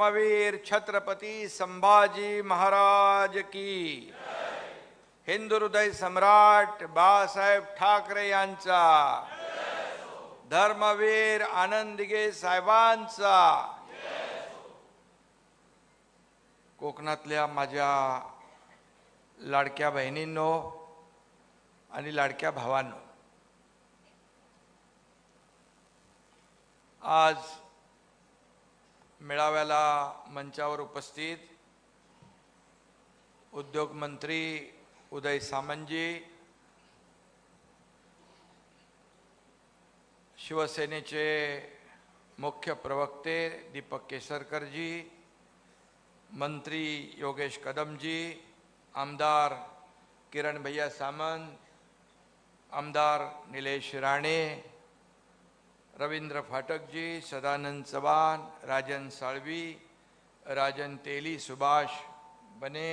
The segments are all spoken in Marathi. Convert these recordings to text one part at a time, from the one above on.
धर्मवीर छत्रपती संभाजी महाराज की, हिंदू हृदय सम्राट बाळासाहेब ठाकरे यांचा, धर्मवीर आनंद दिघे साहेबांचा, कोकणातल्या माझ्या लाडक्या बहिणींनो आणि लाडक्या भावांनो, आज मेळाव्याला मंचावर उपस्थित उद्योग मंत्री उदय सामंतजी, शिवसेनेचे मुख्य प्रवक्ते दीपक केसरकरजी, मंत्री योगेश कदमजी, आमदार किरण भैया सामंत, आमदार निलेश राणे, रवींद्र फाटकजी, सदानंद चव्हाण, राजन साळवी, राजन तेली, सुभाष बने,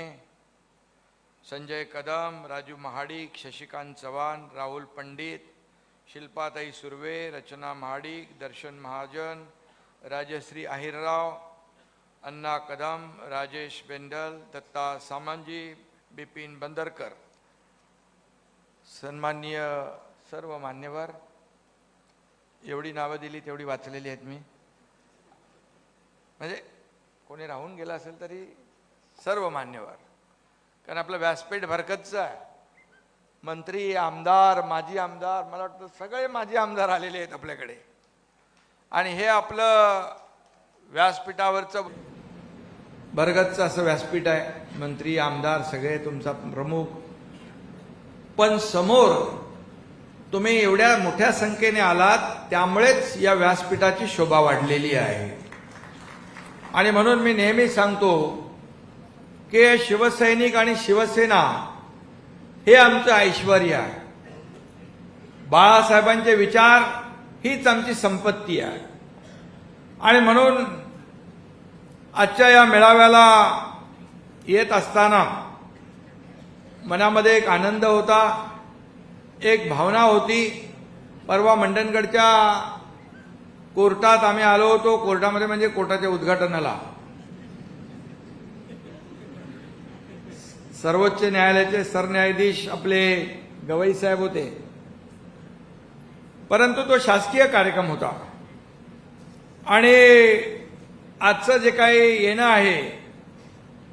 संजय कदम, राजू महाडिक, शशिकांत चव्हाण, राहुल पंडित, शिल्पाताई सुर्वे, रचना महाडिक, दर्शन महाजन, राजश्री आहिरराव, अन्ना कदम, राजेश बेंडल, दत्ता सामंतजी, बिपिन बंदरकर, सन्माननीय सर्व मान्यवर, एवढी नावं दिली तेवढी वाचलेली आहेत मी, म्हणजे कोणी राहून गेला असेल तरी सर्व मान्यवर, कारण आपलं व्यासपीठ भरकतचं आहे. मंत्री, आमदार, माजी आमदार, मला वाटतं सगळे माजी आमदार आलेले आहेत आपल्याकडे, आणि हे आपलं व्यासपीठावरचं भरगतचं असं व्यासपीठ आहे. मंत्री, आमदार सगळे तुमचा प्रमुख, पण समोर तुम्ही एवढ्या मोठ्या संख्येने आलात त्यामुळेच या व्यासपीठाची शोभा वाढलेली आहे. आणि म्हणून मी नेहमी सांगतो की शिवसैनिक आणि शिवसेना हे आमचं ऐश्वर्य आहे. बाळासाहेबांचे विचार हीच आमची संपत्ती आहे. आणि म्हणून आजच्या या मेळाव्याला येत असताना मनामध्ये एक आनंद होता, एक भावना होती. परवा मंडणगडच्या कोर्टात आम्ही आलो होतो. कोर्टामध्ये म्हणजे कोर्टाच्या उद्घाटनाला. सर्वोच्च न्यायालयाचे सरन्यायाधीश आपले गवई साहेब होते, परंतु तो शासकीय कार्यक्रम होता. आणि आजचं जे काही येणं आहे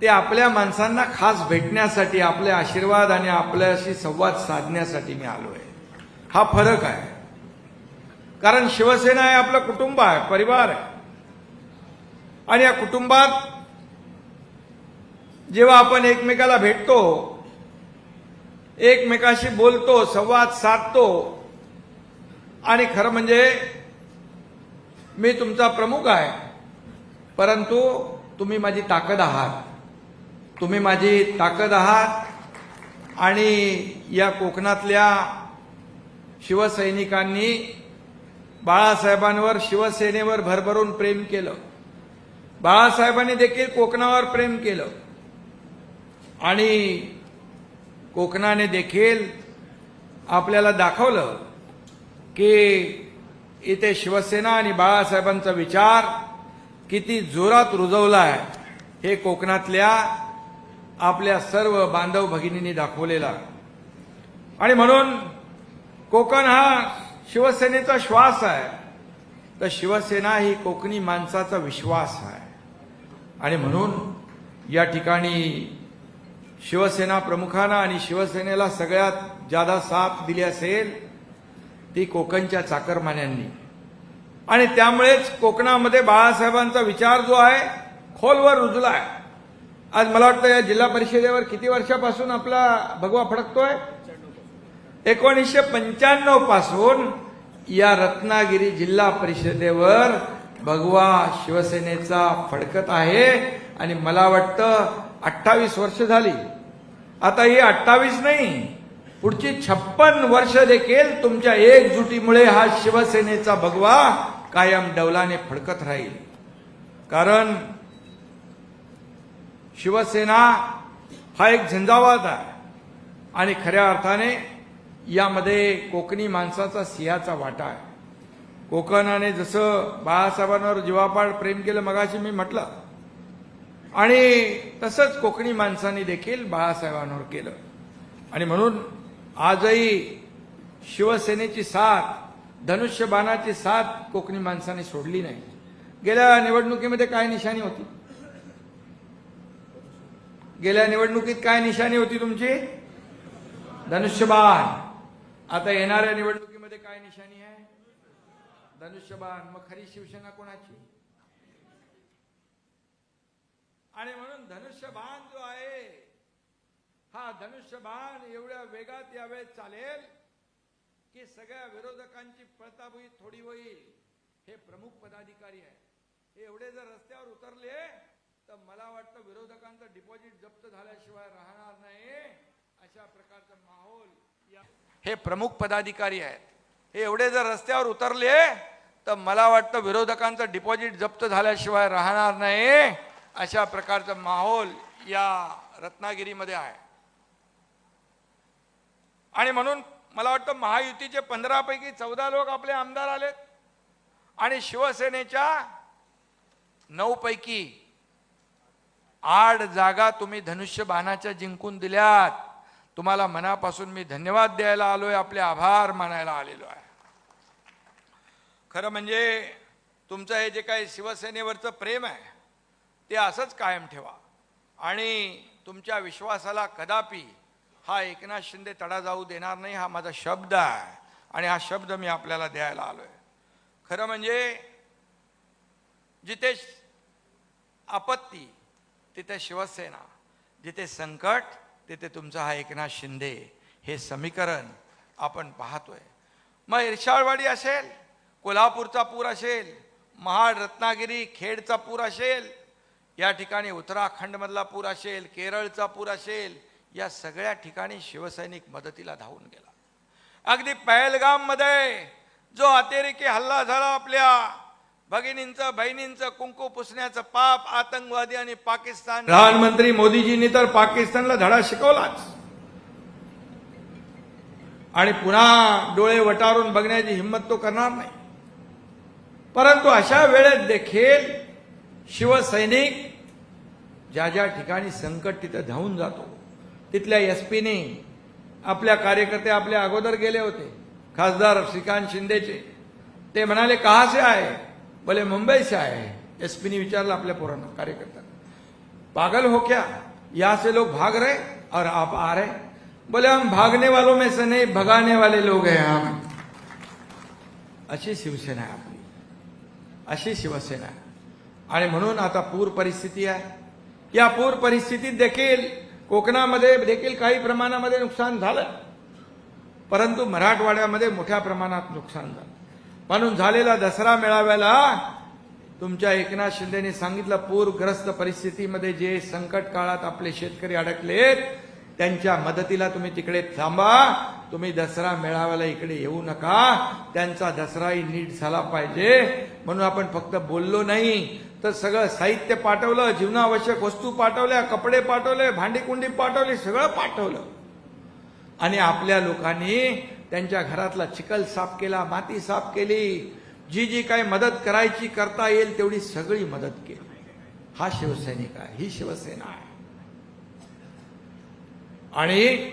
ते आपल्या माणसांना खास भेटण्यासाठी, आपले आशीर्वाद आणि आपल्याशी संवाद साधण्यासाठी मी आलो आहे. हा फरक आहे. कारण शिवसेना हे आपलं कुटुंब आहे, परिवार आहे. आणि या कुटुंबात जेव्हा आपण एकमेकाला भेटतो, एकमेकाशी बोलतो, संवाद साधतो, आणि खरं म्हणजे मी तुमचा प्रमुख आहे, परंतु तुम्ही माझी ताकद आहात. तुम्ही माझी ताकद आहात. आणि या कोकणातल्या शिवसैनिकांनी बाळासाहेबांवर, शिवसेनेवर भरभरून प्रेम केलं. बाळासाहेबांनी देखील कोकणावर प्रेम केलं. आणि कोकणाने देखील आपल्याला दाखवलं की इथे शिवसेना आणि बाळासाहेबांचा विचार किती जोरात रुजवला आहे, हे कोकणातल्या आपल्या सर्व बांधव भगिनींनी दाखवलेला. आणि म्हणून कोकण हा शिवसेनेचा श्वास आहे, तर शिवसेना ही कोकणी माणसाचा विश्वास आहे. आणि म्हणून या ठिकाणी शिवसेना प्रमुखांना आणि शिवसेनेला सगळ्यात जादा साथ दिली असेल ती कोकणच्या चाकरमान्यांनी. आणि त्यामुळेच कोकणामध्ये बाळासाहेबांचा विचार जो आहे खोलवर रुजला आहे. आज मला वाटतं या जिल्हा परिषदेवर किती वर्षापासून आपला भगवा फडकतोय? 1995 पासून या रत्नागिरी जिल्हा परिषदेवर भगवा शिवसेनेचा फडकत आहे. आणि मला वाटतं 28 वर्ष झाली. आता ही 28 नाही, पुढची 56 वर्ष देखील तुमच्या एकजुटीमुळे हा शिवसेनेचा भगवा कायम डौलाने फडकत राहील. कारण शिवसेना हा एक झंझावात आहे. आणि खऱ्या अर्थाने यामध्ये कोकणी माणसाचा सिंहाचा वाटा आहे. कोकणाने जसं बाळासाहेबांवर जीवापाड प्रेम केलं, मगाशी मी म्हटलं, आणि तसंच कोकणी माणसांनी देखील बाळासाहेबांवर केलं. आणि म्हणून आजही शिवसेनेची साथ, धनुष्यबाणाची साथ कोकणी माणसांनी सोडली नाही. गेल्या निवडणुकीमध्ये काय निशाणी होती? गेल्या निवडणुकीत काय निशाणी होती तुमची? धनुष्यबाण. आता येणाऱ्या निवडणुकीमध्ये काय निशाणी आहे? धनुष्यबाण. मग खरी शिवसेना कोणाची? आणि म्हणून धनुष्यबाण जो आहे, हा धनुष्यबाण एवढ्या वेगात यावेळेस चालेल की सगळ्या विरोधकांची पळताबुई थोडी होईल. हे प्रमुख पदाधिकारी आहे. हे एवढे जर रस्त्यावर उतरले तर मला वाटतं विरोधकांचं डिपॉझिट जप्त झाल्याशिवाय राहणार नाही. अशा प्रकारचा माहोल हे प्रमुख पदाधिकारी आहेत. हे एवढे जर रस्त्यावर उतरले तर मला वाटतं विरोधकांचं डिपॉझिट जप्त झाल्याशिवाय राहणार नाही. अशा प्रकारचा माहोल या रत्नागिरीमध्ये आहे. आणि म्हणून मला वाटतं महायुतीचे 15 पैकी 14 लोक आपले आमदार आलेत आणि शिवसेनेच्या 9 पैकी 8 जागा तुम्ही धनुष्यबाणाच्या जिंकून दिल्यात. तुम्हाला मनापासून मी धन्यवाद द्यायला आलोय, आपले आभार मानायला आलेलो आहे. खरं म्हणजे तुमचं हे जे काही शिवसेनेवरचं प्रेम आहे ते असंच कायम ठेवा आणि तुमच्या विश्वासाला कदापि हा एकनाथ शिंदे तडा जाऊ देणार नाही. हा माझा शब्द आहे आणि हा शब्द मी आपल्याला द्यायला आलोय. खरं म्हणजे जिथे आपत्ती तिथे शिवसेना, जिथे संकट तिथे तुमचा हा एकनाथ शिंदे, हे समीकरण आपण पाहतोय. मग इर्षाळवाडी असेल, कोल्हापूरचा पूर असेल, महाड, रत्नागिरी, खेडचा पूर असेल, या ठिकाणी उत्तराखंडमधला पूर असेल, केरळचा पूर असेल, या सगळ्या ठिकाणी शिवसैनिक मदतीला धावून गेला. अगदी पहलगाममध्ये जो अतिरेकी हल्ला झाला, आपल्या भगिनींचं बहिणींचं कुंकू पुसण्याचं पाप आतंकवादी आणि पाकिस्तान, प्रधानमंत्री मोदीजींनी तर पाकिस्तानला धडा शिकवलाच आणि पुन्हा डोळे वटारून बघण्याची हिंमत तो करणार नाही. परंतु अशा वेळेत देखील शिवसैनिक ज्या ज्या ठिकाणी संकट तिथे धावून जातो, तिथल्या एसपीने आपल्या कार्यकर्ते आपल्या अगोदर गेले होते. खासदार श्रीकांत शिंदेचे ते म्हणाले कहाँ से आए? बोले मुंबई से आए. एसपीने विचारलं आपल्या पोरांना, कार्यकर्त्यांना, पागल हो क्या, यहां से लोग भाग रहे और आप आ रहे? बोले हम भागने वालों में से नहीं, भगाने वाले लोग हैं हम. अशी शिवसेना आहे आपली, अशी शिवसेना आहे. आणि म्हणून आता पूर परिस्थिती आहे. या पूर परिस्थितीत देखील कोकणामध्ये देखील काही प्रमाणामध्ये नुकसान झालं, परंतु मराठवाड्यामध्ये मोठ्या प्रमाणात नुकसान झालं. म्हणून झालेला दसरा मेळाव्याला तुमच्या एकनाथ शिंदेने सांगितलं, पूरग्रस्त परिस्थितीमध्ये जे संकट काळात आपले शेतकरी अडकलेत त्यांच्या मदतीला तुम्ही तिकडे थांबा, तुम्ही दसरा मेळाव्याला इकडे येऊ नका. त्यांचा दसराही नीट झाला पाहिजे म्हणून आपण फक्त बोललो नाही तर सगळं साहित्य पाठवलं, जीवनावश्यक वस्तू पाठवल्या, कपडे पाठवले, भांडीकुंडी पाठवली, सगळं पाठवलं. आणि आपल्या लोकांनी त्यांच्या घरातला चिखल साफ केला, माती साफ केली, जी जी काही मदत करायची करता येईल तेवढी सगळी मदत केली. हा शिवसैनिक आहे, ही शिवसेना आहे. आणि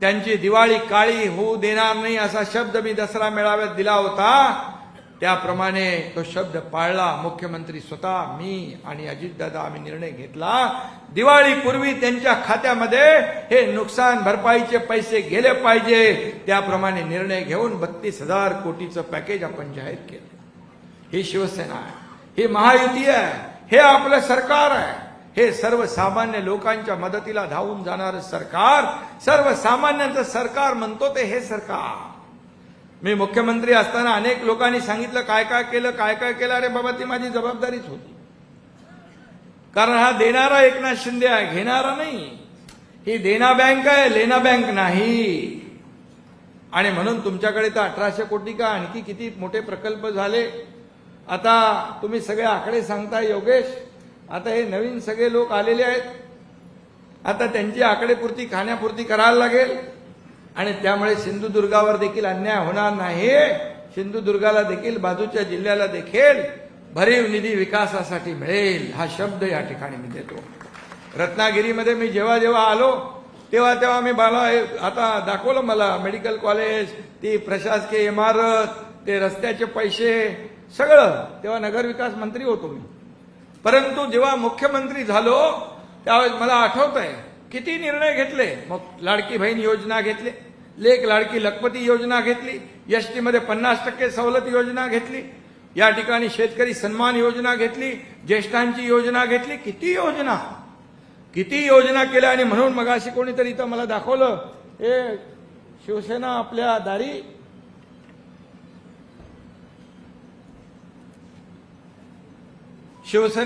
त्यांची दिवाळी काळी होऊ देणार नाही असा शब्द मी दसरा मेळाव्यात दिला होता. त्याप्रमाणे तो शब्द पाळला. मुख्यमंत्री स्वतः, मी आणि अजितदादा आम्ही निर्णय घेतला, दिवाळीपूर्वी त्यांच्या खात्यामध्ये हे नुकसान भरपाईचे पैसे गेले पाहिजे. त्याप्रमाणे निर्णय घेऊन 32,000 कोटीचं पॅकेज आपण जाहीर केलं. ही शिवसेना आहे, ही महायुती आहे, हे आपलं सरकार आहे. हे सर्वसामान्य लोकांच्या मदतीला धावून जाणारं सरकार, सर्वसामान्यांचं सरकार म्हणतो ते हे सरकार. मी मुख्यमंत्री असताना अनेक लोकांनी सांगितलं काय काय केलं, काय काय केलं. अरे बाबा, ती माझी जबाबदारीच होती, कारण हा देणारा एकनाथ शिंदे आहे, घेणारा नाही. ही देना बँक आहे, लेना बँक नाही. आणि म्हणून तुमच्याकडे तर 1800 कोटी का आणखी किती मोठे प्रकल्प झाले. आता तुम्ही सगळे आकडे सांगताय योगेश, आता हे नवीन सगळे लोक आलेले आहेत, आता त्यांची आकडेपुरती खाण्यापुरती करायला लागेल. आणि त्यामुळे सिंधुदुर्गावर देखील अन्याय होणार नाही. सिंधुदुर्गाला देखील, बाजूच्या जिल्ह्याला देखील भरीव निधी विकासासाठी मिळेल हा शब्द या ठिकाणी मी देतो. रत्नागिरीमध्ये मी जेव्हा जेव्हा आलो तेव्हा तेव्हा मी मला आता दाखवलं मला मेडिकल कॉलेज, ती प्रशासकीय इमारत, ते रस्त्याचे पैसे सगळं. तेव्हा नगरविकास मंत्री होतो मी. परंतु जेव्हा मुख्यमंत्री झालो त्यावेळेस मला आठवत आहे किती निर्णय घेतले. मग लाडकी बहीण योजना घेतली, लेक लाडकी लखपती योजना घेतली, एसटी मध्ये 50% सवलत योजना घेतली, या ठिकाणी शेतकरी सन्मान योजना घेतली, ज्येष्ठांची योजना घेतली, किती योजना केल्या. आणि म्हणून मगाशी कोणीतरी इथं मला दाखवलं, हे शिवसेना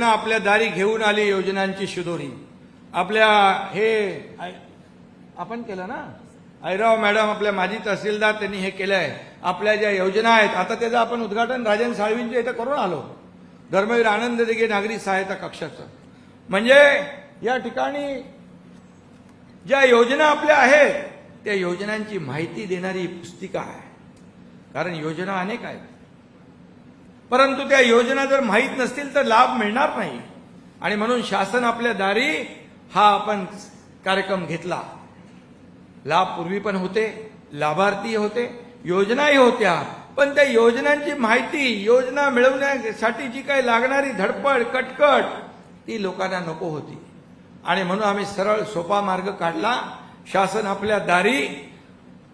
आपल्या दारी घेऊन आली योजनांची शिदोरी. आपल्या हे आपण केलं ना, आयराव मॅडम आपल्या माजी तहसीलदार त्यांनी हे केलंय. आपल्या ज्या योजना आहेत आता त्याचं आपण उद्घाटन राजन साळवींच्या इथं करून आलो, धर्मवीर आनंद दिघे नागरी सहायता कक्षाचं. म्हणजे या ठिकाणी ज्या योजना आपल्या आहेत त्या योजनांची माहिती देणारी पुस्तिका आहे. कारण योजना अनेक आहेत, परंतु त्या योजना जर माहीत नसतील तर लाभ मिळणार नाही. आणि म्हणून शासन आपल्या दारी हा आपण कार्यक्रम घेतला. लाभ पूर्वी पण होते, लाभार्थी होते, योजनाही होत्या, पण त्या योजनांची माहिती, योजना मिळवण्यासाठी जी काही लागणारी धडपड कटकट ती लोकांना नको होती. आणि म्हणून आम्ही सरळ सोपा मार्ग काढला, शासन आपल्या दारी.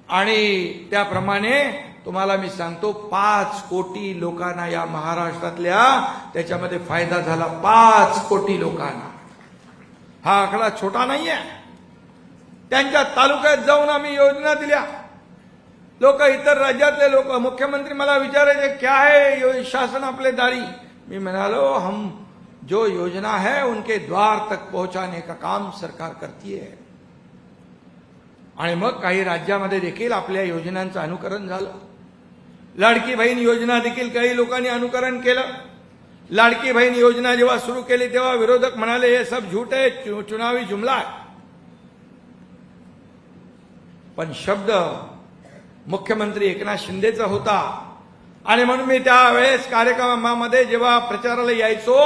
आणि त्याप्रमाणे तुम्हाला मी सांगतो 5 कोटी लोकांना या महाराष्ट्रातल्या त्याच्यामध्ये फायदा झाला. 5 कोटी लोकांना. हा आकडा छोटा नाहीये. त्यांच्या तालुक्यात जाऊन आम्ही योजना दिल्या. लोक, इतर राज्यातले लोक, मुख्यमंत्री मला विचारायचे क्या है शासन आपले दारी. मी म्हणालो हम जो योजना है उनके द्वार तक पहुंचाने का काम सरकार करती है. आणि मग काही राज्यामध्ये देखील आपल्या योजनांचं अनुकरण झालं. लाडकी बहीण योजना देखील काही लोकांनी अनुकरण केलं. लाडकी बहीण योजना जेव्हा सुरू केली तेव्हा विरोधक म्हणाले हे सब झूठ है, चुनावी जुमला है. पण शब्द मुख्यमंत्री एकनाथ शिंदेचा होता. आणि म्हणून मी त्यावेळेस कार्यक्रमामध्ये जेव्हा प्रचाराला यायचो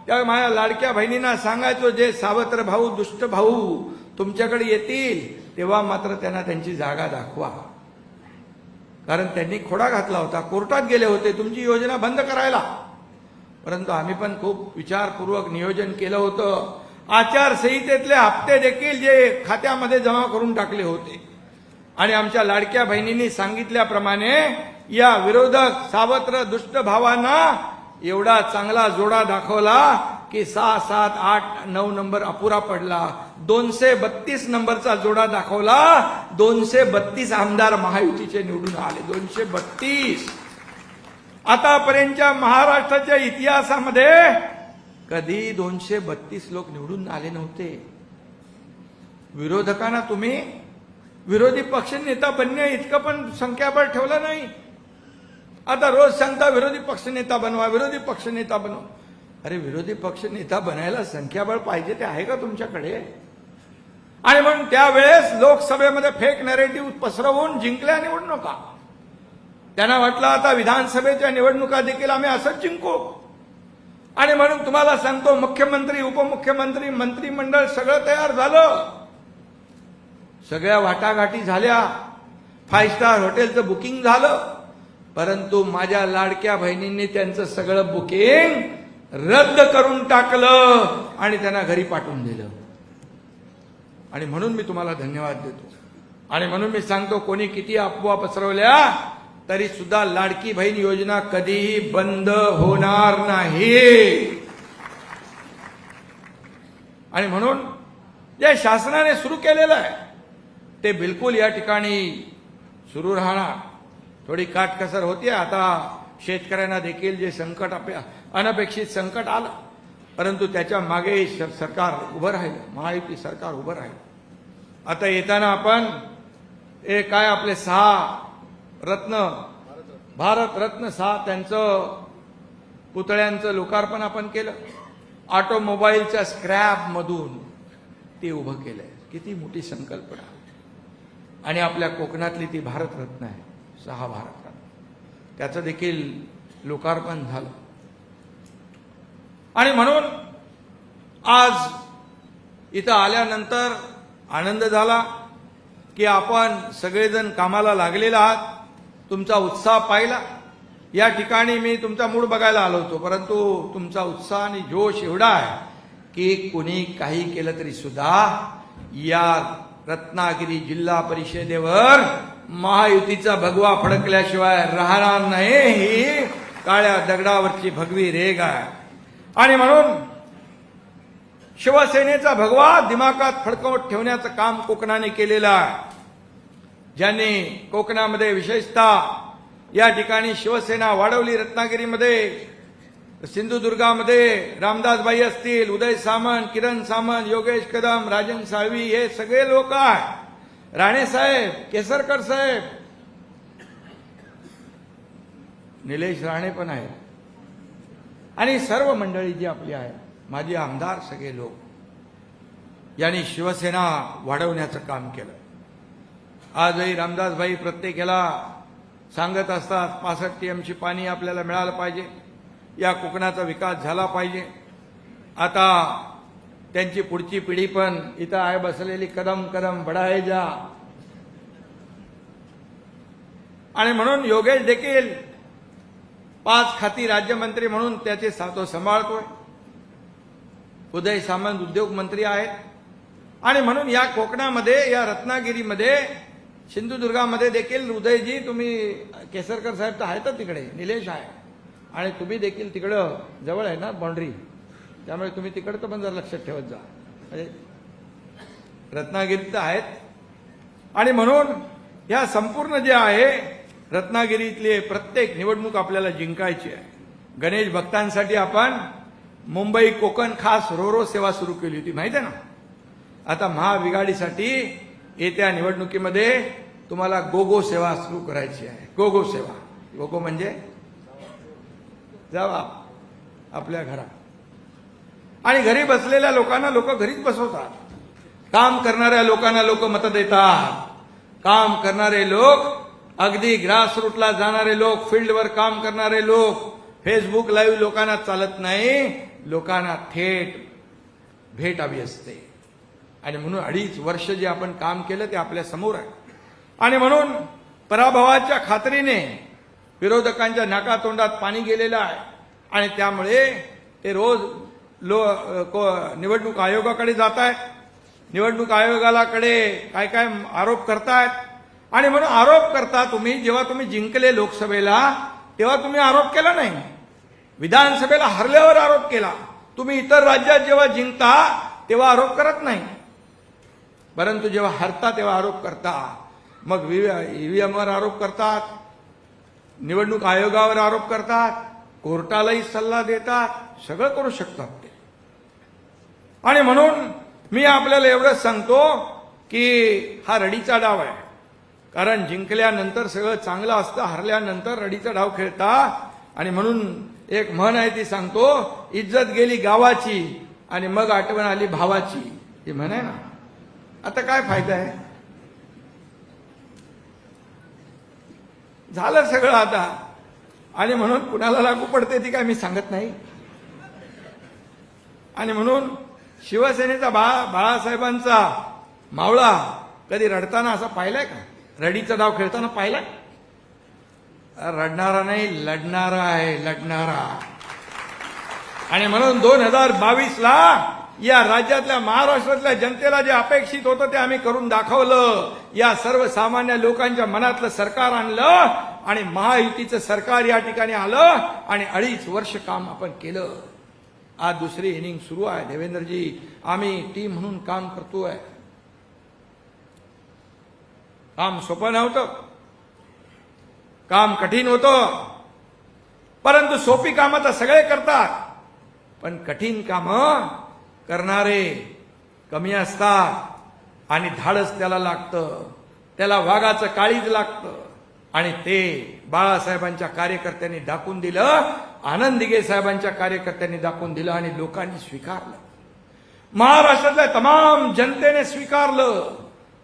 त्यावेळी माझ्या लाडक्या बहिणींना सांगायचो, जे सावत्र भाऊ, दुष्ट भाऊ तुमच्याकडे येतील तेव्हा मात्र त्यांना त्यांची जागा दाखवा. कारण त्यांनी खोडा घातला होता, कोर्टात गेले होते तुमची योजना बंद करायला. परंतु आम्ही पण खूप विचारपूर्वक नियोजन केलं होतं. आचारसंहितेतले हप्ते देखील जे खात्यामध्ये जमा करून टाकले होते. आणि आमच्या लाडक्या बहिणींनी सांगितल्याप्रमाणे या विरोधक सावत्र दुष्ट भावांना एवढा चांगला जोडा दाखवला की 6, 7, 8, 9 नंबर अपुरा पडला. 232 नंबरचा जोडा दाखवला. 232 आमदार महायुतीचे निवडून आले. 232. आतापर्यंतच्या महाराष्ट्राच्या इतिहासामध्ये कधी 232 लोक निवडून आले नव्हते. विरोधकांना तुम्ही विरोधी पक्ष नेता बनणे इतकं पण संख्याबळ ठेवलं नाही. आता रोज सांगता विरोधी पक्ष नेता बनवा, विरोधी पक्ष नेता बनवा. अरे विरोधी पक्ष नेता बनायला संख्याबळ पाहिजे ते आहे का तुमच्याकडे? आणि म्हणून त्यावेळेस लोकसभेमध्ये फेक नॅरेटिव्ह पसरवून जिंकल्या निवडणुका. त्यांना वाटलं आता विधानसभेच्या निवडणुका देखील आम्ही असंच जिंकू. आणि म्हणून तुम्हाला सांगतो मुख्यमंत्री, उपमुख्यमंत्री, मंत्रिमंडळ सगळं तयार झालं. सगळ्या वाटाघाटी झाल्या. 5 स्टार हॉटेलचं बुकिंग झालं. परंतु माझ्या लाडक्या बहिणींनी त्यांचं सगळं बुकिंग रद्द करून टाकलं आणि त्यांना घरी पाठवून दिलं. आणि म्हणून मी तुम्हाला धन्यवाद देतो. आणि म्हणून मी सांगतो कोणी किती अफवा पसरवल्या तरी सुद्धा लाडकी बहीण योजना कधीही बंद होणार नाही. आणि म्हणून जे शासनाने सुरू केलेलं आहे ते बिलकुल या ठिकाणी सुरू राहणार. थोडी काटकसर होती. आता शेतकऱ्यांना देखील जे संकट अनपेक्षित संकट आलं, परंतु त्याच्या मागे सरकार उभं राहिलं, महायुती सरकार उभं राहिलं. आता येताना आपण काय आपले 6 रत्न, भारत रत्न 6 त्यांचं पुतळ्यांचं लोकार्पण आपण केलं. ऑटोमोबाईलच्या स्क्रॅप मधून ते उभं केलंय. किती मोठी संकल्पना. आणि आपल्या कोकणातली ती भारत रत्न आहे, 6 भारत रत्न, त्याचं देखील लोकार्पण झालं. आणि म्हणून आज इथं आल्यानंतर आनंद झाला की आपण सगळेजण कामाला लागलेला आहात. तुमचा उत्साह पाहिला. या ठिकाणी मी तुमचा मूड बघायला आलो होतो, परंतु तुमचा उत्साह आणि जोश एवढा आहे की कुणी काही केलं तरी सुद्धा या रत्नागिरी जिल्हा परिषदेवर महायुतीचा भगवा फडकल्याशिवाय राहणार नाही. ही काळ्या दगडावरची भगवी रेग आहे. आणि म्हणून शिवसेनेचा भगवा दिमागात फडकवत ठेवण्याचं काम कोकणाने केलेलं आहे. ज्यांनी कोकणामध्ये विशेषतः या ठिकाणी शिवसेना वाढवली, रत्नागिरीमध्ये, सिंधुदुर्गामध्ये रामदासबाई असतील, उदय सामंत, किरण सामंत, योगेश कदम, राजन साळवी, हे सगळे लोक आहेत. राणे साहेब, केसरकर साहेब, निलेश राणे पण आहेत, आणि सर्व मंडळी जी आपली आहे, माजी आमदार, सगळे लोक यांनी शिवसेना वाढवण्याचं काम केलं. आजही रामदासबाई प्रत्येकाला सांगत असतात 65 टीएमसी पाणी आपल्याला मिळालं पाहिजे, या कोकणाचा विकास झाला पाहिजे. आता त्यांची पुढची पिढी पण इथं आहे बसलेली, कदम कदम बढाए जा. आणि म्हणून योगेश देखील 5 खाती राज्यमंत्री म्हणून त्याचे तो सांभाळतोय. उदय सामंत उद्योग मंत्री आहेत. आणि म्हणून या कोकणामध्ये, या रत्नागिरीमध्ये, सिंधुदुर्गामध्ये देखील उदयजी, तुम्ही केसरकर साहेब तर आहेतच तिकडे, निलेश आहे, आणि तुम्ही देखील तिकडं जवळ आहे ना बाउंड्री, त्यामुळे तुम्ही तिकडं पण जरा लक्षात ठेवत जा. म्हणजे रत्नागिरीत आहेत. आणि म्हणून या संपूर्ण जे आहे रत्नागिरीतले प्रत्येक निवडणूक आपल्याला जिंकायची आहे. गणेश भक्तांसाठी आपण मुंबई कोकण खास रोरो सेवा सुरू केली होती, माहिती आहे ना. आता महाविघाडीसाठी येत्या निवडणुकीमध्ये तुम्हाला गोगो सेवा सुरू करायची आहे. गोगो सेवा, गोगो म्हणजे जावा आपल्या घरात, आणि घरी बसलेल्या लोकांना लोक घरीच बसवतात. काम करणाऱ्या लोकांना लोक मतं देतात. काम करणारे लोक, अगदी ग्रासरूटला जाणारे लोक, फील्डवर काम करणारे लोक, फेसबुक लाईव्ह लोकांना चालत नाही. लोकांना थेट भेट हवी असते. आणि म्हणून 2.5 वर्ष जे आपण काम केलं ते आपल्या समोर आहे. आणि म्हणून पराभवाच्या खात्रीने विरोधकांच्या नाकातोंडात पाणी गेलेलं आहे. आणि त्यामुळे ते रोज निवडणूक आयोगाकडे जात आहेत. निवडणूक आयोगाकडे काय काय आरोप करतायत. आणि म्हणून आरोप करता तुम्ही, जेव्हा तुम्ही जिंकले लोकसभेला तेव्हा तुम्ही आरोप केला नाही. विधानसभेला हरल्यावर आरोप केला. तुम्ही इतर राज्यात जेव्हा जिंकता तेव्हा आरोप करत नाही, परंतु जेव्हा हरता तेव्हा आरोप करता. मग ईव्हीएमवर आरोप करतात, निवडणूक आयोगावर आरोप करतात, कोर्टालाही सल्ला देतात, सगळं करू शकतात ते. आणि म्हणून मी आपल्याला एवढंच सांगतो की हा रडीचा डाव आहे. कारण जिंकल्यानंतर सगळं चांगलं असतं, हरल्यानंतर रडीचा डाव खेळता. आणि म्हणून एक म्हण आहे ती सांगतो, इज्जत गेली गावाची आणि मग आठवण आली भावाची. ही म्हण आहे ना. आता काय फायदा आहे, झालं सगळं आता. आणि म्हणून कुणाला लागू पडते ती काय मी सांगत नाही. आणि म्हणून शिवसेनेचा बाळासाहेबांचा मावळा कधी रडताना असा पाहिलाय का? रडीचा डाव खेळताना पाहिलाय? रडणारा नाही, लढणारा आहे, लढणारा. आणि म्हणून 2022ला या राज्यातल्या, महाराष्ट्रातल्या जनतेला जे अपेक्षित होतं ते आम्ही करून दाखवलं. या सर्वसामान्य लोकांच्या मनातलं सरकार आणलं आणि महायुतीचं सरकार या ठिकाणी आलं आणि 2.5 वर्ष काम आपण केलं. आज दुसरी इनिंग सुरू आहे. देवेंद्रजी, आम्ही टीम म्हणून काम करतोय. काम सोपं नव्हतं, काम कठीण होतं, परंतु सोपी कामं तर सगळे करतात, पण कठीण कामं करणारे कमी असतात आणि धाडस त्याला लागतं, त्याला वाघाचं काळीज लागतं. आणि ते बाळासाहेबांच्या कार्यकर्त्यांनी दाखवून दिलं, आनंद दिघे साहेबांच्या कार्यकर्त्यांनी दाखवून दिलं आणि लोकांनी स्वीकारलं. महाराष्ट्रातल्या तमाम जनतेने स्वीकारलं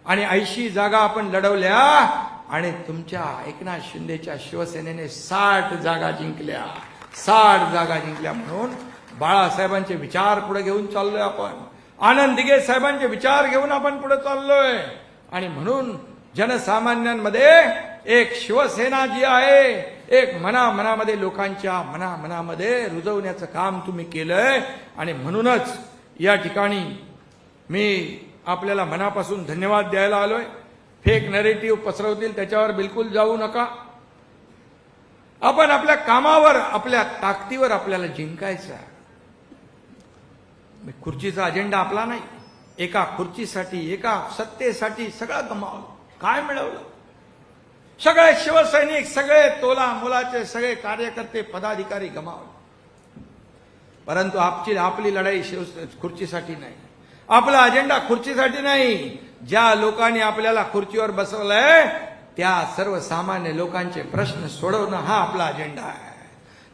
आणि 80 जागा आपण लढवल्या आणि तुमच्या एकनाथ शिंदेच्या शिवसेनेने 60 जागा जिंकल्या. 60 जागा जिंकल्या. म्हणून बाळासाहेबांचे विचार पुढे घेऊन चाललोय आपण. आनंद दिघे साहेबांचे विचार घेऊन आपण पुढे चाललोय. आणि म्हणून जनसामान्यांमध्ये एक शिवसेना जी आहे, एक मनामध्ये लोकांच्या मनामध्ये रुजवण्याचं काम तुम्ही केलंय. आणि म्हणूनच या ठिकाणी मी आपल्याला मनापासून धन्यवाद द्यायला आलोय. फेक नरेटिव्ह पसरवतील त्याच्यावर बिलकुल जाऊ नका. आपण आपल्या कामावर, आपल्या ताकदीवर आपल्याला जिंकायचं आहे. खुर्चीचा अजेंडा आपला नाही. एका खुर्चीसाठी, एका सत्तेसाठी सगळं गमावलं. काय मिळवलं? सगळे शिवसैनिक, सगळे तोला मोलाचे सगळे कार्यकर्ते, पदाधिकारी गमावले. परंतु आपली लढाई खुर्चीसाठी नाही. आपला अजेंडा खुर्चीसाठी नाही. ज्या लोकांनी आपल्याला खुर्चीवर बसवलंय त्या सर्वसामान्य लोकांचे प्रश्न सोडवणं हा आपला अजेंडा आहे.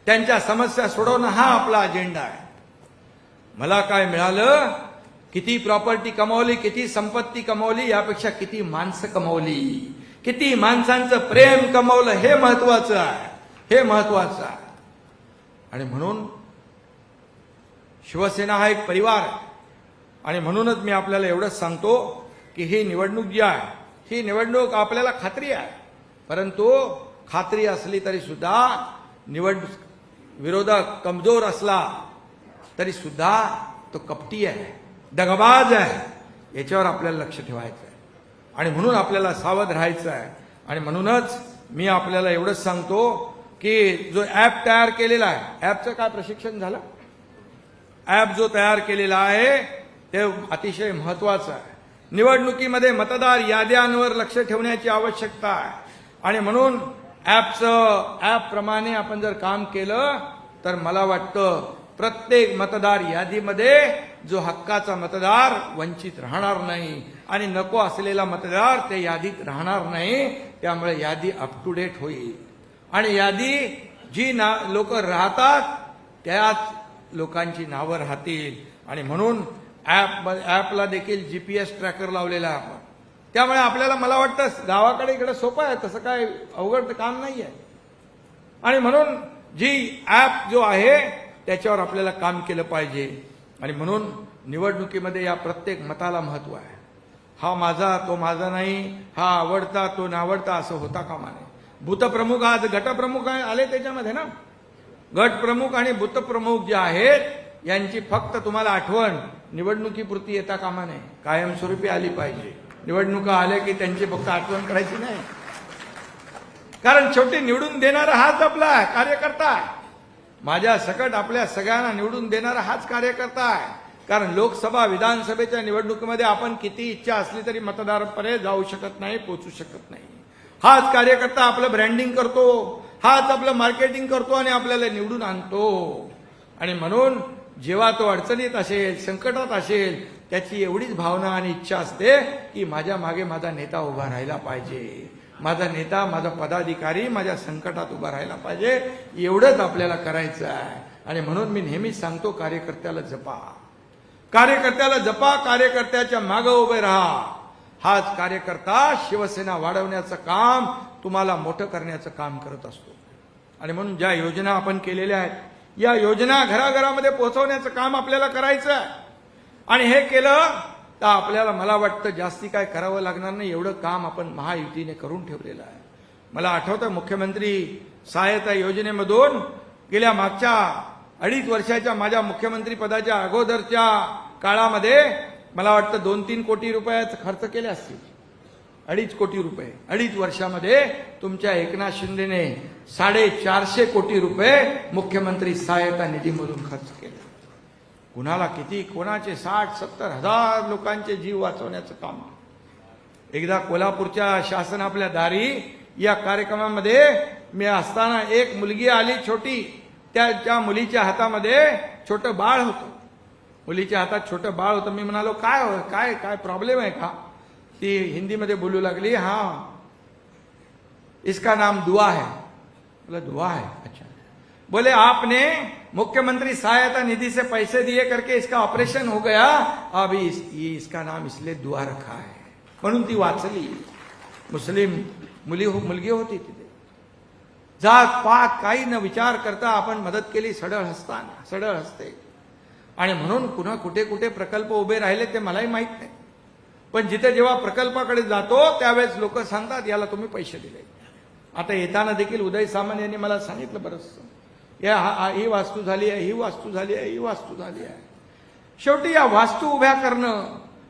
त्यांच्या समस्या सोडवणं हा आपला अजेंडा आहे. मला काय मिळालं, किती प्रॉपर्टी कमावली, किती संपत्ती कमावली, यापेक्षा किती माणसं कमावली, किती माणसांचं प्रेम कमावलं, हे महत्वाचं आहे. हे महत्वाचं आहे. आणि म्हणून शिवसेना हा एक परिवार आहे. आणि म्हणूनच मी आपल्याला एवढंच सांगतो की ही निवडणूक जी आहे, ही निवडणूक आपल्याला खात्री आहे. परंतु खात्री असली तरी सुद्धा विरोधक कमजोर असला तरी सुद्धा तो कपटी आहे, दगाबाज आहे. याच्यावर आपल्याला लक्ष ठेवायचं आहे. आणि म्हणून आपल्याला सावध राहायचं आहे. आणि म्हणूनच मी आपल्याला एवढंच सांगतो की जो ॲप तयार केलेला आहे, ॲपचं काय प्रशिक्षण झालं? ॲप जो तयार केलेला आहे ते अतिशय महत्वाचं आहे. निवडणुकीमध्ये मतदार याद्यांवर लक्ष ठेवण्याची आवश्यकता आहे. आणि म्हणून ॲप प्रमाणे आपण जर काम केलं तर मला वाटतं प्रत्येक मतदार यादीमध्ये जो हक्काचा मतदार वंचित राहणार नाही आणि नको असलेला मतदार त्या यादीत राहणार नाही. त्यामुळे यादी अप टू डेट होईल. आणि यादी जी लोक राहतात त्याच लोकांची नावं राहतील. आणि म्हणून ॲपला देखील जीपीएस ट्रॅकर लावलेला आहे आपण. त्यामुळे आपल्याला, मला वाटतं गावाकडे इकडे सोपं आहे, तसं काय अवघड काम नाही आहे. आणि म्हणून जी ॲप जो आहे त्याच्यावर आपल्याला काम केलं पाहिजे. आणि म्हणून निवडणुकीमध्ये या प्रत्येक मताला महत्व आहे. हा माझा, तो माझा नाही, हा आवडता, तो नावडता असं होता कामा नये. भूतप्रमुख, आज गटप्रमुख आले त्याच्यामध्ये ना, गटप्रमुख आणि भूतप्रमुख जे आहेत यांची फक्त तुम्हाला आठवण निवडणुकीपुरती येता कामा नये, कायमस्वरूपी आली पाहिजे. निवडणुका आल्या की त्यांची फक्त आठवण करायची नाही. कारण शेवटी निवडून देणारा हाच आपला कार्यकर्ता आहे. माझ्या सकट आपल्या सगळ्यांना निवडून देणारा हाच कार्यकर्ता आहे. कारण लोकसभा, विधानसभेच्या निवडणुकीमध्ये आपण किती इच्छा असली तरी मतदारापर्यंत जाऊ शकत नाही, पोहोचू शकत नाही. हाच कार्यकर्ता आपलं ब्रँडिंग करतो, हाच आपलं मार्केटिंग करतो आणि आपल्याला निवडून आणतो. आणि म्हणून जेव्हा तो अडचणीत असेल, संकटात असेल, त्याची एवढीच भावना आणि इच्छा असते की माझ्या मागे माझा नेता उभा राहायला पाहिजे, माझा नेता, माझा पदाधिकारी माझ्या संकटात उभा राहायला पाहिजे. एवढंच आपल्याला करायचं आहे. आणि म्हणून मी नेहमीच सांगतो, कार्यकर्त्याला जपा, कार्यकर्त्याला जपा, कार्यकर्त्याच्या मागे उभे राहा. हाच कार्यकर्ता शिवसेना वाढवण्याचं काम, तुम्हाला मोठं करण्याचं काम करत असतो. आणि म्हणून ज्या योजना आपण केलेल्या आहेत, या योजना घराघरामध्ये पोहोचवण्याचं काम आपल्याला करायचं आहे. आणि हे केलं तर आपल्याला, मला वाटतं जास्ती काय करावं लागणार नाही. एवढं काम आपण महायुतीने करून ठेवलेलं आहे. मला आठवतं मुख्यमंत्री सहायता योजनेमधून गेल्या मागच्या 2.5 वर्षाच्या माझ्या मुख्यमंत्री पदाच्या अगोदरच्या काळामध्ये मला वाटतं 2-3 कोटी रुपयाचा खर्च केले असतील. 2.5 कोटी रुपये 2.5 वर्षामध्ये तुमच्या एकनाथ शिंदेने 450 कोटी रुपये मुख्यमंत्री सहायता निधीमधून खर्च केले. कुणाला किती, कोणाचे 60-70 हजार लोकांचे जीव वाचवण्याचं काम. एकदा कोल्हापूरच्या शासन आपल्या दारी या कार्यक्रमामध्ये मी असताना एक मुलगी आली छोटी. त्या मुलीच्या हातामध्ये छोटं बाळ होतं. मुलीच्या हातात छोटं बाळ होतं. मी म्हणालो काय काय काय प्रॉब्लेम आहे का? ती हिंदीमध्ये बोलू लागली, हाँ इसका नाम दुआ है. बोला दुआ है, अच्छा. बोले आपने मुख्यमंत्री सहायता निधि से पैसे दिए करके इसका ऑपरेशन हो गया, अभी इसका नाम इसलिए दुआ रखा है. म्हणून ती वाचली. मुस्लिम मुलगी होती तिथे. जात पात काही न विचार करता आपण मदत केली, सडळ हसते. आणि म्हणून पुन्हा कुठे कुठे प्रकल्प उभे राहिले ते मलाही माहीत नाही, पण जिथे जेव्हा प्रकल्पाकडे जातो त्यावेळेस लोक सांगतात याला तुम्ही पैसे दिले. आता येताना देखील उदय सामंत यांनी मला सांगितलं बरंच, ही वास्तू झाली आहे, ही वास्तू झाली आहे, ही वास्तू झाली आहे. शेवटी या वास्तू उभ्या करणं,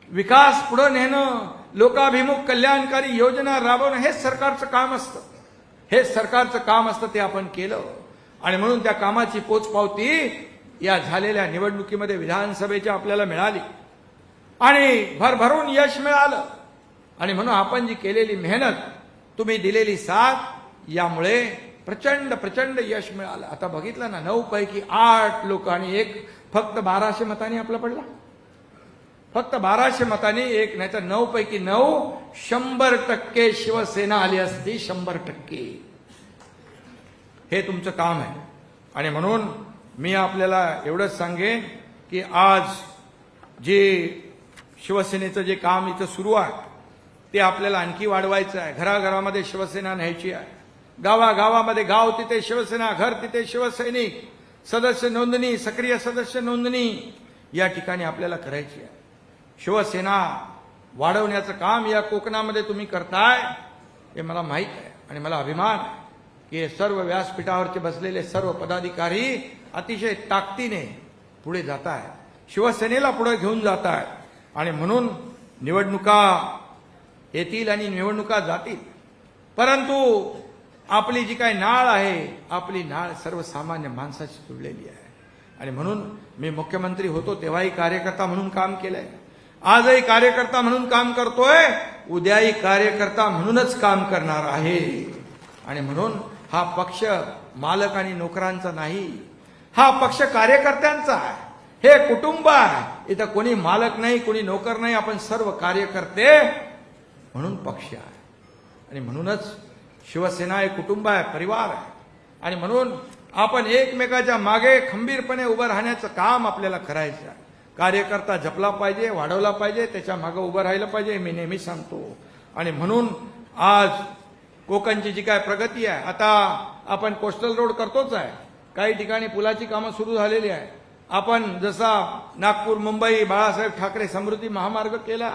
विकास पुढे नेणं, लोकाभिमुख कल्याणकारी योजना राबवणं हेच सरकारचं काम असतं. हेच सरकारचं काम असतं, ते आपण केलं. आणि म्हणून त्या कामाची पोचपावती या झालेल्या निवडणुकीमध्ये विधानसभेच्या आपल्याला मिळाली आणि भरभरून यश मिळालं. आणि म्हणून आपण जी केलेली मेहनत, तुम्ही दिलेली साथ, यामुळे प्रचंड प्रचंड यश मिळालं. आता बघितलं ना, 9 पैकी 8 लोक आणि एक फक्त 1200 मतांनी आपला पडला. फक्त 1200 मतांनी एक, नाही तर 9 पैकी 9 100% शिवसेना आली असती. 100% हे तुमचं काम आहे. आणि म्हणून मी आपल्याला एवढंच सांगेन की आज जे शिवसेनेचं जे काम इथं सुरू आहे ते आपल्याला आणखी वाढवायचं आहे. घराघरामध्ये शिवसेना न्यायची आहे. गावागावामध्ये गाव तिथे शिवसेना, घर तिथे शिवसैनिक, सदस्य नोंदणी, सक्रिय सदस्य नोंदणी या ठिकाणी आपल्याला करायची आहे. शिवसेना वाढवण्याचं काम या कोकणामध्ये तुम्ही करताय हे मला माहीत आहे आणि मला अभिमान आहे की सर्व व्यासपीठावरचे बसलेले सर्व पदाधिकारी अतिशय ताकदीने पुढे जात आहेत, शिवसेनेला पुढे घेऊन जात आहेत. आणि म्हणून निवडणुका येतील आणि निवडणुका जातील, परंतु आपली जी काही नाळ आहे, आपली नाळ सर्वसामान्य माणसाशी जुळलेली आहे. आणि म्हणून मी मुख्यमंत्री होतो तेव्हाही कार्यकर्ता म्हणून काम केलंय, आजही कार्यकर्ता म्हणून काम करतोय, उद्याही कार्यकर्ता म्हणूनच काम करणार आहे. आणि म्हणून हा पक्ष मालक आणि नोकरांचा नाही, हा पक्ष कार्यकर्त्यांचा आहे. हे कुटुंब आहे, इथं कोणी मालक नाही, कोणी नोकर नाही, आपण सर्व कार्यकर्ते म्हणून पक्ष आहे. आणि म्हणूनच शिवसेना एक कुटुंब आहे, परिवार आहे. आणि म्हणून आपण एकमेकाच्या मागे खंबीरपणे उभं राहण्याचं काम आपल्याला करायचं आहे. कार्यकर्ता जपला पाहिजे, वाढवला पाहिजे, त्याच्या मागे उभं राहिलं पाहिजे, मी नेहमी सांगतो. आणि म्हणून आज कोकणची जी काय प्रगती आहे, आता आपण कोस्टल रोड करतोच आहे, काही ठिकाणी पुलाची कामं सुरू झालेली आहे. आपण जसा नागपूर मुंबई बाळासाहेब ठाकरे समृद्धी महामार्ग केला,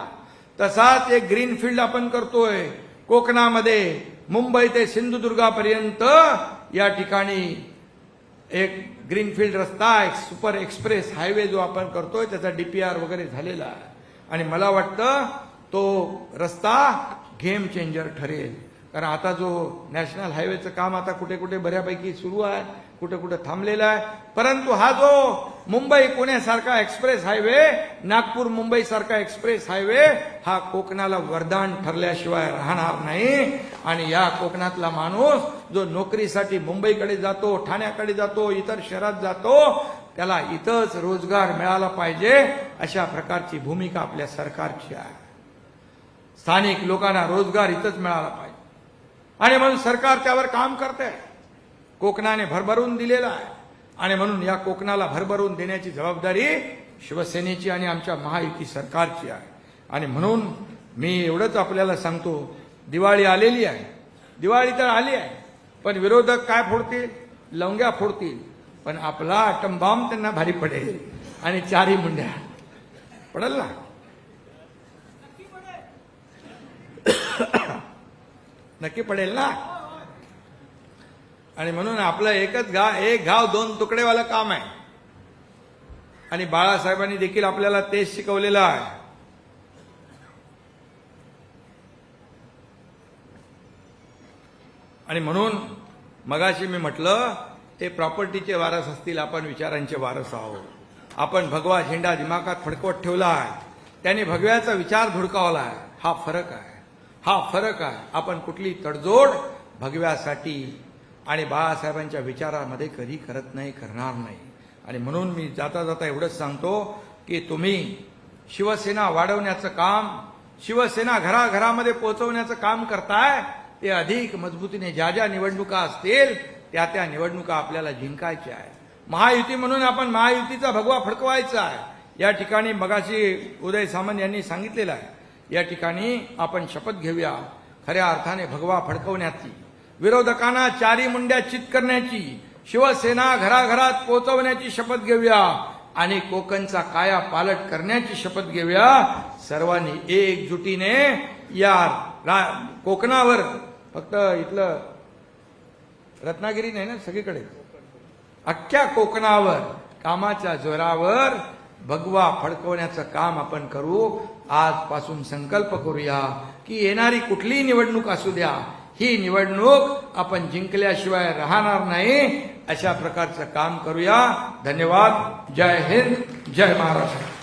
तसाच एक ग्रीनफील्ड आपण करतोय कोकणामध्ये. मुंबई ते सिंधुदुर्गापर्यंत या ठिकाणी एक ग्रीनफील्ड रस्ता, एक सुपर एक्सप्रेस हायवे जो आपण करतोय त्याचा DPR वगैरे झालेला आहे. आणि मला वाटतं तो रस्ता गेम चेंजर ठरेल, कारण आता जो नॅशनल हायवेचं काम आता कुठे कुठे बऱ्यापैकी सुरू आहे, कुठे कुठे थांबलेला आहे. परंतु हा जो मुंबई पुणे सारखा एक्सप्रेस हायवे, नागपूर मुंबई सारखा एक्सप्रेस हायवे, हा कोकणाला वरदान ठरल्याशिवाय राहणार नाही. आणि या कोकणातला माणूस जो नोकरीसाठी मुंबईकडे जातो, ठाण्याकडे जातो, इतर शहरात जातो, त्याला इथंच रोजगार मिळाला पाहिजे, अशा प्रकारची भूमिका आपल्या सरकारची आहे. स्थानिक लोकांना रोजगार इथंच मिळाला पाहिजे. आणि म्हणून सरकार त्यावर काम करते, कोकणाने भरभरून दिलेला आहे. आणि म्हणून या कोकणाला भरभरून देण्याची जबाबदारी शिवसेनेची आणि आमच्या महायुती सरकारची आहे. आणि म्हणून मी एवढंच आपल्याला सांगतो, दिवाळी आलेली आहे, दिवाळी तर आली आहे, पण विरोधक काय फोडतील? लवंग्या फोडतील, पण आपला आटम बॉम्ब त्यांना भारी पडेल आणि 4 मुंड्या पडेल ना. नक्की पडेल ना. आणि म्हणून आपलं एक घाव 2 तुकडेवालं काम आहे. आणि बाळासाहेबांनी देखील आपल्याला तेच शिकवलेलं आहे. आणि म्हणून मगाशी मी म्हटलं, ते प्रॉपर्टीचे वारस असतील, आपण विचारांचे वारस आहोत. आपण भगवा झेंडा दिमागात फडकवत ठेवला आहे, त्याने भगव्याचा विचार धुडकावला आहे. हा फरक आहे, हा फरक आहे. आपण कुठली तडजोड भगव्यासाठी आणि बाळासाहेबांच्या विचारामध्ये कधी करत नाही, करणार नाही. आणि म्हणून मी जाता जाता एवढंच सांगतो की तुम्ही शिवसेना वाढवण्याचं काम, शिवसेना घराघरामध्ये पोहोचवण्याचं काम करताय, ते अधिक मजबूतीने ज्या ज्या निवडणुका असतील त्या त्या निवडणुका आपल्याला जिंकायच्या आहे. महायुती म्हणून आपण महायुतीचा भगवा फडकवायचा आहे. या ठिकाणी मगाशी उदय सामंत यांनी सांगितलेलं आहे, या ठिकाणी आपण शपथ घेऊया खऱ्या अर्थाने भगवा फडकवण्याची, विरोधकांना 4 मुंड्या चित करण्याची, शिवसेना घराघरात पोहोचवण्याची शपथ घेऊया. आणि कोकणचा काया पालट करण्याची शपथ घेऊया सर्वांनी एकजुटीने. या कोकणावर फक्त इथलं रत्नागिरी नाही ना, सगळीकडे अख्ख्या कोकणावर कामाच्या जोरावर भगवा फडकवण्याचं काम आपण करू. आजपासून संकल्प करूया की येणारी कुठलीही निवडणूक असू द्या, ही निवडणूक आपण जिंकल्याशिवाय राहणार नाही. अशा प्रकारचं काम करूया. धन्यवाद. जय हिंद, जय महाराष्ट्र.